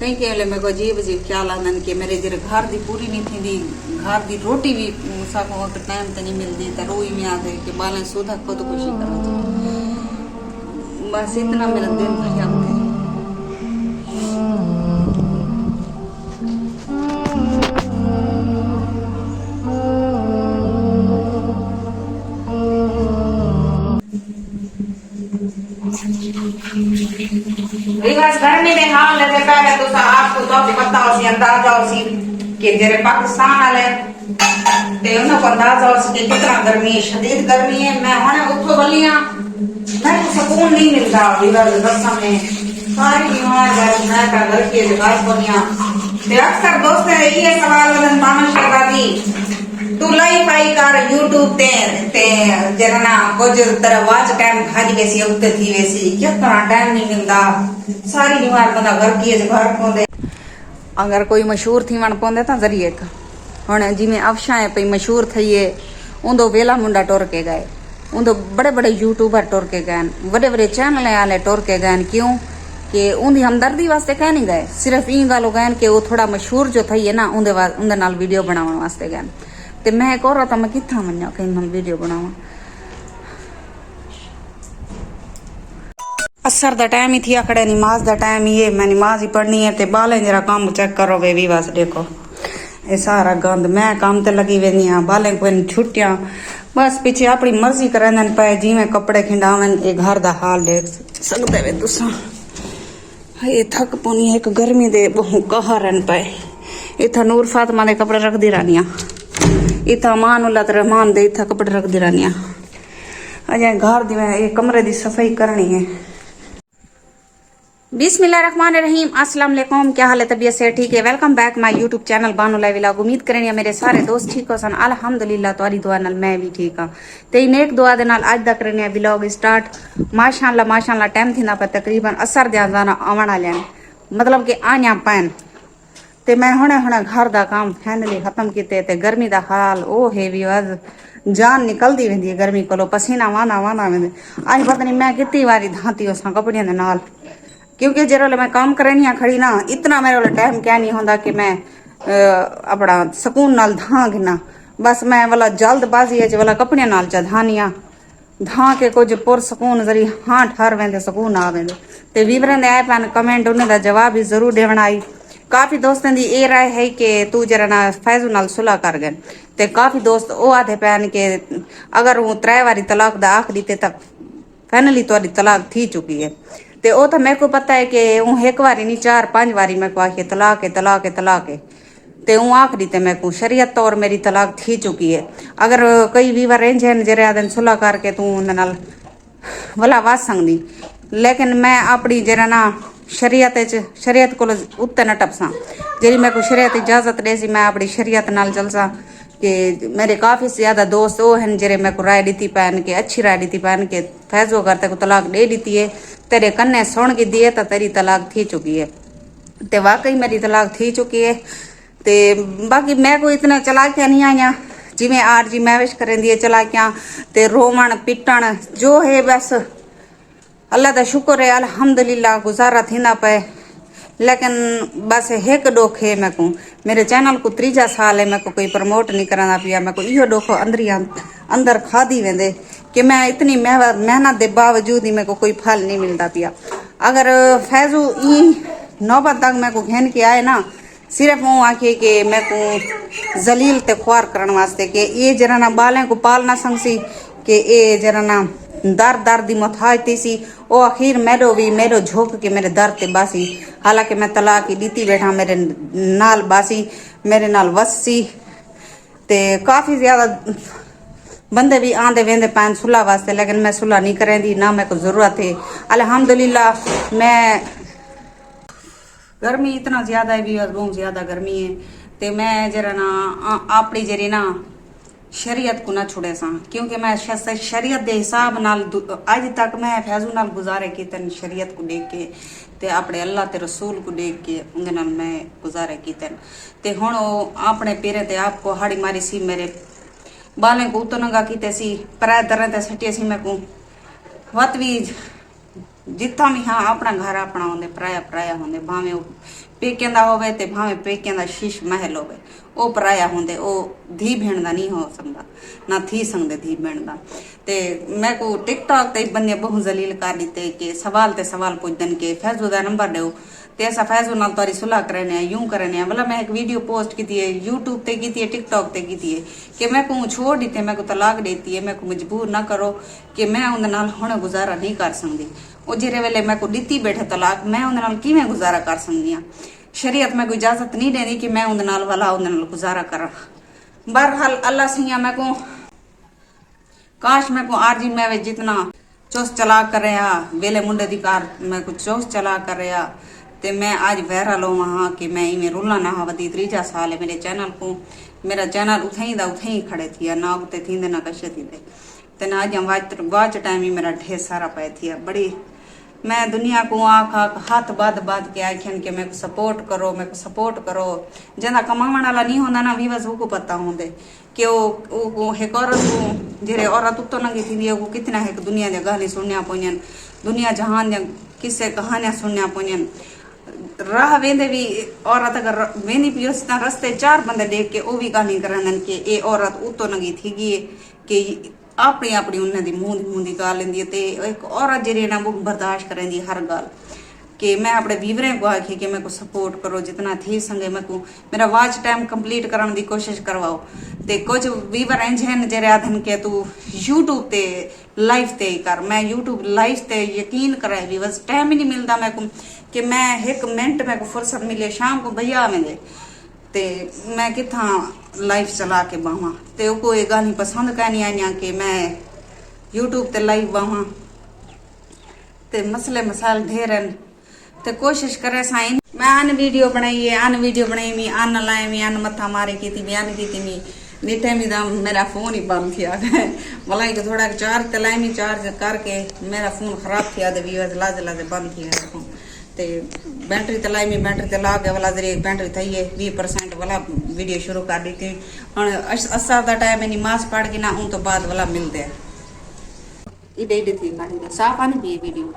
कई केले मेरे को अजीब अजीब ख्याल आंदन कि मेरे जरे घर दी पूरी नहीं थी घर दी रोटी भी साको वक्त टाइम ते नहीं मिलती तो रोई में आते कि बालें सुधा खुद कुछ करो बस इतना मेरा दिन भर जाते रिवाज गर्मी दे हाल दे पहले तो आपको तो पता हो सी अंदाजा हो सी कि जेरे पाकिस्तान वाले ते उन्हें को अंदाजा हो सी कि कितना गर्मी है शदीद गर्मी है मैं हुने उठो गलियां मैं को सुकून नहीं मिलता रिवाज बसा में सारी बीमार मैं का घर के रिवाज बनिया ते अक्सर दोस्त है ये सवाल वदन मामन शहबादी तू लाई पाई कर यूट्यूब ते जरना कुछ तरह वाच टाइम खाली वैसी उते थी वैसी क्या करा टाइम नहीं मिलता सारी बीमार बंदा घर की घर पोंदे अगर कोई मशहूर थी वन पोंदे ता जरिए का हुन जिमें अफशाएं पई मशहूर थईए उंदो वेला मुंडा टोर के गए उंदो बड़े बड़े यूट्यूबर टोर के गए बड़े बड़े चैनल वाले टोर के गए क्यों कि उनकी हमदर्दी वास्ते कह नहीं गए सिर्फ ई गल गए कि वो थोड़ा मशहूर जो थी है ना उनके नाल वीडियो बनाने वास्ते गए ते मैं कह रहा था मैं कितना मन्या कहीं हम वीडियो बनावा असर दा टाइम ही थी आखड़े नमाज दा टाइम ही है मैं नमाज ही पढ़नी है ते बालें जरा काम चेक करो वे भी बस देखो ये सारा गंद मैं काम ते लगी वेंदी हां बालें कोई छुट्टियां बस पीछे अपनी मर्जी करन पे जिवें कपड़े खिंडावन ये घर दा हाल देख सकदे वे तुसा ये थक पोनी एक गर्मी दे बहु कहरन पे इथा नूर फातिमा दे कपड़े रख दी रानिया इथा मानुल्लाह रहमान दे इथा कपड़े रख दी रानिया अजय घर दी ये कमरे दी सफाई करनी है बिस्मिल्लाहिर्रहमानिर्रहीम अस्सलाम वालेकुम क्या हाल है तबीयत से ठीक है welcome back my YouTube channel Bano live vlog उम्मीद करें मेरे सारे दोस्त ठीक हो सन अल्हम्दुलिल्लाह तोरी दुआ नाल मैं भी ठीक हां ते नेक दुआ दे नाल आज दा करने व्लॉग स्टार्ट माशाअल्लाह टाइम थी ना पर तकरीबन असर दे जाना आवन वाले मतलब कि आया पैन ते मैं हुणे घर दा काम फाइनली खत्म किते ते गर्मी दा हाल ओ हेवी वाज जान निकलदी वेंदी है गर्मी कोलो पसीना वाना वेंदे आज पता नहीं मैं कितनी बारी धाती उस कपड़ियां दे नाल क्योंकि जरोले मैं काम करनी खड़ी ना इतना मेरे वाला टाइम क्या नहीं होता कि मैं अपना सुकून नाल धा गिना बस मैं वाला जल्दबाजी है वाला कपड़े नाल चा धानिया धा के कुछ पुर सुकून जरी हाँ ठहर वेंदे सुकून आ वेंदे ते वीवरें दे आए पैन कमेंट उन्हें दा जवाब भी जरूर देवन आई काफी दोस्तों की ये राय है कि तू जरा ना फैजू नाल सुलह कर गए ते काफी दोस्त वो आधे पैन के अगर वो 3 बारी तलाक दा आख दी तक फाइनली तोरी तलाक थी चुकी है ते ओ तो मेरे को पता है कि वो एक बारी नहीं 4-5 बारी मेरे को आखिए तलाक है ते वो आखरी ते मेरे को शरीयत तौर मेरी तलाक थी चुकी है अगर कई वीवर रेंज हैं जरे आदन सुलह करके तू उन नाल भला वास संगदी लेकिन मैं अपनी जरा ना शरीयत को उत्ते न टपसा जरी मेरे को शरीयत इजाजत दे सी मैं अपनी शरीयत नाल चलसा कि मेरे काफी ज्यादा दोस्त वो हैं जरे मेरे को राय दी पैन के अच्छी राय दी पैन के फैजो अगर तेको तलाक दे दी है तेरे कन्ने सुन की दिए तो तेरी तलाक थी चुकी है ते वाकई मेरी तलाक थी चुकी है ते बाकी मैं को इतना चलाकियां नहीं आईया जिमें आर जी मैविश करें दिए चलाकियां ते रोवण पिटण जो है बस अल्लाह का शुक्र है अल्हम्दुलिल्लाह गुजारा थी ना पे लेकिन बस एक डोख है मैं को मेरे चैनल को 3 साल है मैं को कोई प्रमोट नहीं कराना पिया मैं को इहो डोखो अंदर खादी वेंदे कि मैं इतनी मेहनत के बावजूद ही मेरे को कोई फल नहीं मिलता पिया अगर फैजू ई नौबत तक मैं को घेन के आए ना सिर्फ वो आखिए कि मैं को जलील ते ख्वार करने वास्ते कि ये जरा ना बालें को पाल ना संगसी कि ये जरा ना दर दी मुथाजती सी ओ आखिर मेरो झोंक के मेरे दर ते बासी हालांकि मैं तलाक ही दीती बैठा मेरे नाल बासी मेरे नाल वसी ते काफी ज्यादा बंदे भी आंदे वेंदे पैन सुलह वास्ते लेकिन मैं सुलह नहीं करेंदी ना मेरे को जरूरत है अल्हम्दुलिल्लाह मैं गर्मी इतना ज्यादा है भी बहुत ज्यादा गर्मी है ते मैं जरा ना अपनी जरी ना शरीयत को ना छुड़े सा क्योंकि मैं शरीयत के हिसाब नाल आज तक मैं फैजू नाल गुजारे कीते शरीयत को देख के ते अपने अल्लाह ते रसूल को देख के उनके नाल मैं गुजारे कीते ते हुण अपने पेरे ते आपको हाड़ी मारी सी मेरे बालें को उतो नंगा कीते सी पराए दर ते सटिए सी मैं को वत भी जिथा भी हाँ अपना घर अपना होंगे पराया होंगे भावे पेकियां दा होवे ते भावें पेकियां दा शीश महल होवे, ओ पराया होंदे, ओ धी भेण दा नहीं हो सकदा, ना थी सकदे धी भेण दा। ते मैं को टिकटॉक ते बंदे बहुत जलील कर दिते कि सवाल ते सवाल पुछदन के फैजू दा नंबर दो ते असा फैजू नाल तोरी सुलह करने हैं, यूं करने हैं। मतलब मैं एक वीडियो पोस्ट की है, यूट्यूब ते की है, टिकटॉक ते की है कि मैं को छोड़ दी थे, मैं को तलाक देती है, मैं को मजबूर ना करो कि मैं उन नाल हुण गुजारा नहीं कर सकती। ਉਹ ਜਿਹੜੇ ਵੇਲੇ मैं को ਦਿੱਤੀ बैठे तलाक, मैं उन नाल किवें गुजारा कर सकती हाँ। शरीयत मैं कोई इजाजत नहीं देनी कि मैं उन नाल वाला उन नाल गुजारा करा। बहरहाल अल्लाह सिया मैं को काश मैं को आरजी मैं जितना चुस्त चला कर रहा वेले मुंडे दी कार मैं को चुस्त चला कर रहा ते मैं आज बहरा लो वहां कि मैं इवें रुला ना वधी 3 साल है मेरे चैनल को। मेरा चैनल उथे ही खड़े थी ना उते थी ना कशे थी ते ना आज वाच टाइम ही मेरा ढेर सारा पे थी। बड़ी मैं दुनिया को आख हाथ बाद के आखियन के मैं को सपोर्ट करो, मैं को सपोर्ट करो। जंदा कमावण वाला नहीं होंदा ना वीवस वो को पता होंदे कि वो एक औरत को जेरे औरत उतो लंगी थी वो कितना एक दुनिया दे गाली सुनया पोयन, दुनिया जहान दे किस्से कहानियां सुनया पोयन। राह वेंदे भी औरत अगर वेंदी पियो रस्ते 4 बंदे देख के वो भी गाली करन के ए औरत उतो लंगी थी कि अपनी अपनी उन्हें मुंह दी गाल लेंदी ते एक औरत जेरी ना वो बर्दाश्त करेंदी हर गाल कि मैं अपने व्यूवरें को आखी कि मैं को सपोर्ट करो जितना थी संगे मैं को मेरा वाच टाइम कंप्लीट करने की कोशिश करवाओ। ते कुछ व्यूवर इंज हैं जेरे आधन के तू यूट्यूब ते लाइव ते कर, मैं यूट्यूब लाइव ते यकीन कराए व्यूवर्स टाइम ही नहीं मिलता मैं को कि मैं 1 मिनट में को फुर्सत मिले शाम को भैया में ते मैं किथा लाइव चला के बावा ते कोई गाली पसंद का नहीं आई कि मैं यूट्यूब ते लाइव बावा ते मसले मसाल ढेर हैं ते कोशिश करे साइन मैं अन वीडियो बनाई है, अन वीडियो बनाई मी अन लाए मी अन मत्था मारे की थी बयान की थी मी नीते मी दा मेरा फोन ही बंद किया मलाई के थोड़ा चार्ज तलाए मी चार्ज करके मेरा फोन खराब किया दे व्यूअर्स लाज बंद किया फोन ते बैटरी तलाई में बैटरी तला के वाला जरे बैटरी थी है 20% वाला वीडियो शुरू कर दी थी। हम असर का टाइम नमाज पढ़ के ना उन तो बाद वाला मिलते इडे थी साफ आनी पी वीडियो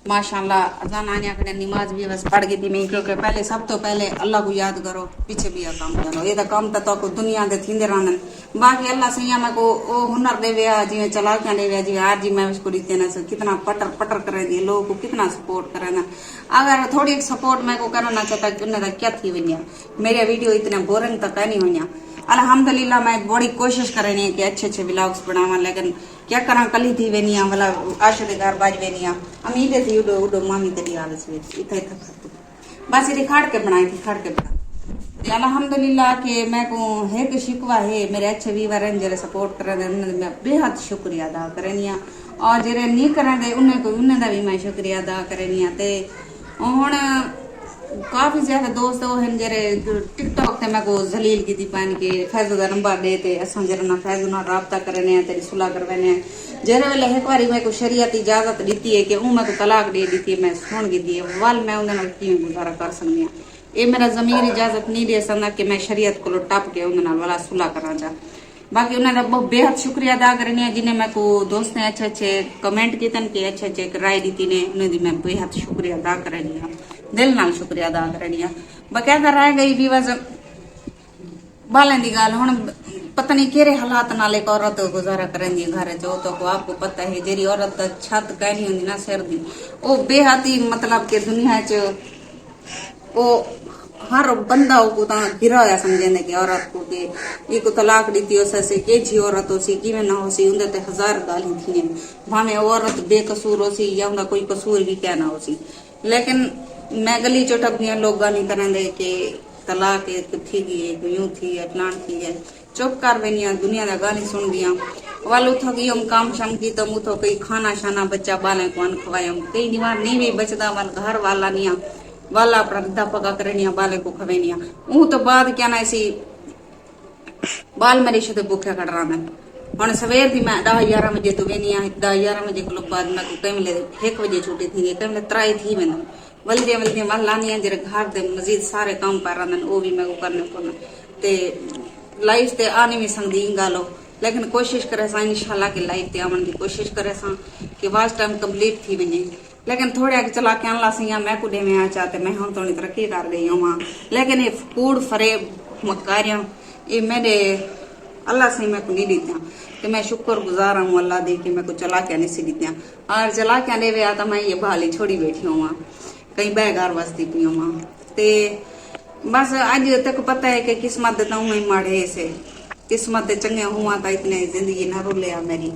माशाल्लाह। अजान आने आखने नमाज भी बस पढ़ गई थी मैं क्योंकि पहले सब तो पहले अल्लाह को याद करो पीछे भी काम करो ये काम तो दुनिया के थींदे रहन। बाकी अल्लाह सैया मैं को ओ हुनर दे वे जिवें चला के दे वे जी आज जी मैं उसको दीते ना कितना पटर पटर करे दी लोग को कितना सपोर्ट करे ना। अगर थोड़ी सपोर्ट मैं को करना चाहता कि उन्हें क्या थी वनिया मेरे वीडियो इतने बोरिंग तक नहीं हुई। अल्हम्दुलिल्लाह मैं बड़ी कोशिश कर रही कि अच्छे व्लॉग्स बनावा लेकिन क्या करा कली थी वेनिया वाला आशा दे घर बाज वेनिया अमीर थी उडो उडो मामी तेरी आलस वे इथे बस ये खाड़ के बनाई थी खाड़ के बना। अल्हम्दुलिल्लाह के मैं को है कि शिकवा है मेरे अच्छे व्यूवर हैं जरे सपोर्ट कर रहे हैं मैं बेहद शुक्रिया अदा करनी और जरे नहीं करें दे उन्हें को उन्हें दा भी मैं शुक्रिया अदा करनी ते हुण काफी ज्यादा दोस्त वो हैं जरे टिकटॉक ते मैं को जलील की थी पान के फैजू दा नंबर दे ते असां जरे ना फैजू ना राब्ता करने तेरी सुलह करवाने जरे वेले एक बारी मैं को शरीयत इजाजत दी है कि मैं को तलाक दे दी थी मैं सुन की दी वाल मैं उन्हें नाल किवें गुजारा कर सकनी हां। ये मेरा जमीर इजाजत नहीं दे सकदा कि मैं शरीयत को टप के उन्हें नाल वाला सुलह करा जा। बाकी उन्हें बहुत बेहद शुक्रिया अदा करनी जिन्हें मैं को दोस्त ने अच्छे कमेंट किए कि अच्छे राय दी ने उन्हें मैं बेहद शुक्रिया अदा करनी दिल नाल शुक्रिया अदा करनी। बकायदा रह गई भी बस बालें की गल हुण पता नहीं केरे हालात नाल एक औरत गुजारा करेंदी घर च तो आपको पता है जेरी औरत छत कहनी होंदी ना सिर दी वो बेहद ही मतलब के दुनिया च वो हर बंदा को गिरा होया समझे कि औरत को के एक तलाक दी से के जी औरत हो सी किवें ना हो सी उनदे ते 1000 गाली थी भावें औरत बेकसूर हो सी या उनका कोई कसूर भी क्या ना हो सी। लेकिन मैं गली चोटक भी लोग गाली करें दे कि तलाक थी गई यूं थी है फलान थी है चुप कर वेनिया दुनिया दा गाली सुन दिया वाल उठो की हम काम शाम की तो मुथो कई खाना शाना बच्चा बाले को अन खवायम कई दीवार नहीं भी बचदा वाल घर वाला निया वाला अपना दद्दा पका करनिया बाले को खवेनिया तो बाद क्या ना ऐसी बाल मेरे शते भूखे कट रहा मैं हम सवेर थी मैं 10-11 बजे तो वेनिया 10-11 बजे को बाद मैं को कई 1 बजे छुट्टी थी कई 3 थी मैं वल्दे वल लानिया जरे घर दे मजीद सारे काम कर रहा वो भी मैं को करने को ते लाइफ ते आने में संगी गालो लेकिन कोशिश करे सा इंशाल्लाह के लाइफ ते आवन की कोशिश करे सा कि वाच टाइम कंप्लीट थी वने लेकिन थोड़े आगे चला के अल्लाह से मैं कुडे में आ चाहते मैं हम थोड़ी तरक्की कर गई हूँ वहाँ। लेकिन ये कूड़ फरे मकारियां ये मेरे अल्लाह से मैं को नहीं देता कि मैं शुक्र गुजार हूँ अल्लाह दे के मैं को चला के नहीं सी देता। और चला के दे वे तो मैं ये बहाली छोड़ी बैठी हूँ वहाँ कहीं बेगार बसती पी हूँ वहाँ। ते बस आज तक पता है कि किस्मत देता हूँ मैं माड़े से किस्मत चंगे हुआ था इतने जिंदगी न रुले मेरी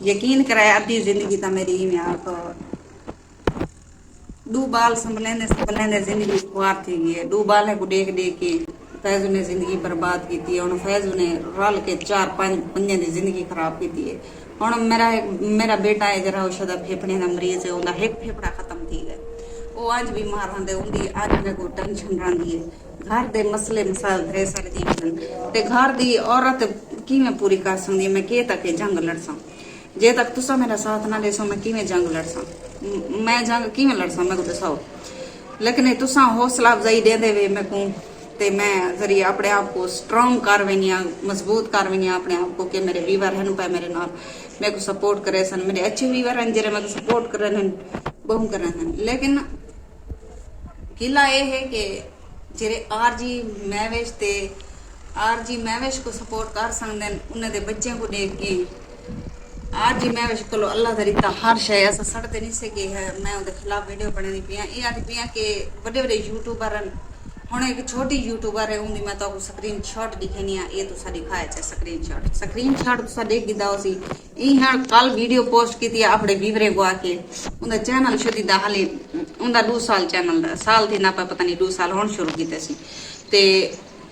यकीन कराया आधी जिंदगी था मेरी ही में तो दो बाल संभलेंदे जिंदगी खुआर थी गई है। दो बाल है को देख के फैजू ने जिंदगी बर्बाद की थी और फैजू ने रल के 4-5 बंदे की जिंदगी खराब की थी। और मेरा बेटा है जरा औषध फेफड़े का मरीज है उनका एक फेफड़ा खत्म थी गए वो आज भी मार रहे उनकी आज मेरे को टेंशन रही है घर दे मसले मसाल ढेर सारे दी घर दी औरत की मैं पूरी कर सकती मैं के तक जंग लड़ सा जे तक तुसा मेरा साथ ना देसो मैं किवें जंग लड़ सा मैं जंग किवें लड़ सा मैं को दसाओ। लेकिन तुसा हौसला अफजाई दे वे मैं को ते मैं जरिए अपने आप को स्ट्रांग कर वेनिया मजबूत कर वेनिया अपने आप को कि मेरे वीवर हैं पे मेरे नाल मेरे को सपोर्ट करे सन मेरे अच्छे वीवर हैं जेरे मेरे को सपोर्ट करे बहु करे लेकिन किला ये है कि जेरे आरजी मैवेश को सपोर्ट कर सकते उन्हें बच्चे को देख के आरजी मैवेश को अल्लाह दरीता हर शय ऐसा सड़ते नहीं से कि है मैं उनके खिलाफ वीडियो बनानी पिया ये आती पिया कि बड़े बड़े यूट्यूबर हूँ एक छोटी यूट्यूबर है उनकी मैं तो स्क्रीन शॉट दिखेनी है ये तुसा दिखाया है स्क्रीन शॉट तुसा देख दी सी ये कल वीडियो पोस्ट की थी अपने वीवरे को आके उनका चैनल शुरू था हाले उनका 2 साल चैनल साल थी ना पता नहीं 2 साल होने शुरू किए ते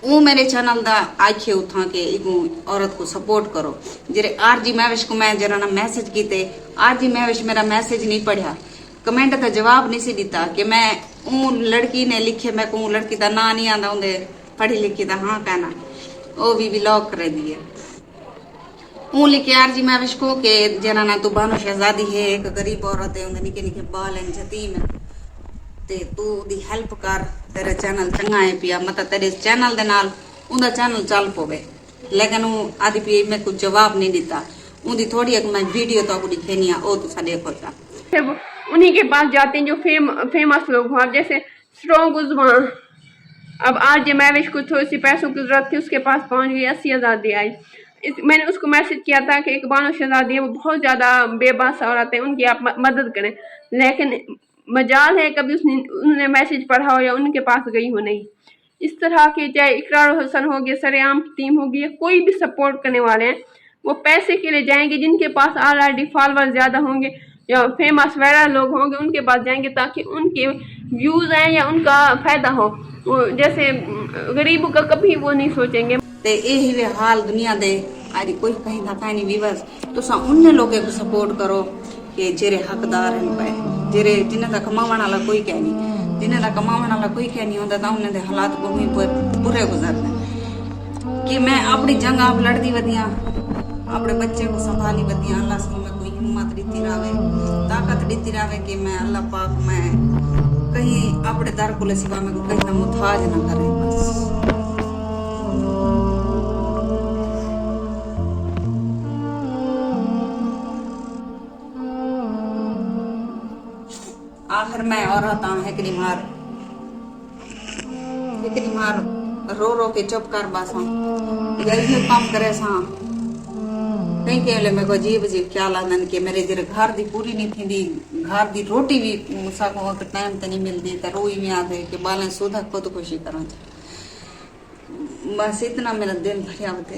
वो मेरे चैनल का आखे उठा के एक औरत को सपोर्ट करो जेरे आरजी मैविश को मैं जरा ना मैसेज किते आरजी मैविश मेरा मैसेज नहीं पढ़ा कमेंट का जवाब नहीं सी दिता कि मैं लड़की ने लिखे मैं को लड़की का ना नहीं आता उन्हें पढ़ी लिखी था हाँ कहना वो भी ब्लॉक कर दिए लिखे आरजी मैविश को कि जरा ना तू बानो शहजादी है एक गरीब औरत है उन्हें निके निके बाल हैं जतीम है ते तू दी हेल्प कर तेरा चैनल चंगा है पिया मतलब तेरे चैनल दे नाल उनका चैनल चल पवे लेकिन वो आदि पी मैं कुछ जवाब नहीं दिता उनकी थोड़ी एक मैं वीडियो तो दिखेनी है वो तुसा देखो जा उन्हीं के पास जाते हैं जो फेमस लोग हो अब जैसे स्ट्रॉन्ग उज़्मा अब आज मैविश को थोड़ी सी पैसों की जरूरत थी उसके पास पहुंच गई 80,000 दे आई मैंने उसको मैसेज किया था कि एक बानो शहजादी है वो बहुत ज़्यादा बेबस औरत है उनकी आप मदद करें लेकिन मजाल है कभी उन्होंने मैसेज पढ़ा हो या उनके पास गई हो नहीं। इस तरह के चाहे इकरार हुसन हो गया सरेआम टीम होगी या कोई भी सपोर्ट करने वाले हैं वो पैसे के लिए जाएंगे जिनके पास ऑलरेडी फॉलोअर ज़्यादा होंगे या फेमस वायरल लोग होंगे उनके पास जाएंगे ताकि उनके व्यूज़ आए या उनका फ़ायदा हो वो जैसे गरीबों का कभी वो नहीं सोचेंगे। ते यही वे हाल दुनिया दे आज कोई कहीं ना कहीं विवश तो उन लोगों को सपोर्ट करो कि जेरे हकदार हैं पे जेरे जिन्हें तक कमावन वाला कोई कह नहीं जिन्हें तक कमावन वाला कोई कह नहीं होता तो उन्हें हालात बहुत बुरे गुजरते कि मैं अपनी जंग आप लड़ती वधिया अपने बच्चे को संभाली वधिया अल्लाह से मैं कोई हिम्मत दीती रहे ताकत दीती रहे कि मैं अल्लाह पाक मैं कहीं अपने दर को सिवा में कहीं ना मुताज ना करे बस। आखिर मैं औरत है कि मार रो रो के चुप कर बसा यही काम करे सा कहीं के मेरे को अजीब अजीब ख्याल आंदन कि मेरे जरे घर दी पूरी नहीं थी घर दी रोटी भी मुसाको टाइम ते नहीं मिलती तो रोई में आते कि बालें सुधा खुदकुशी करा बस इतना मेरा दिल भरिया होते।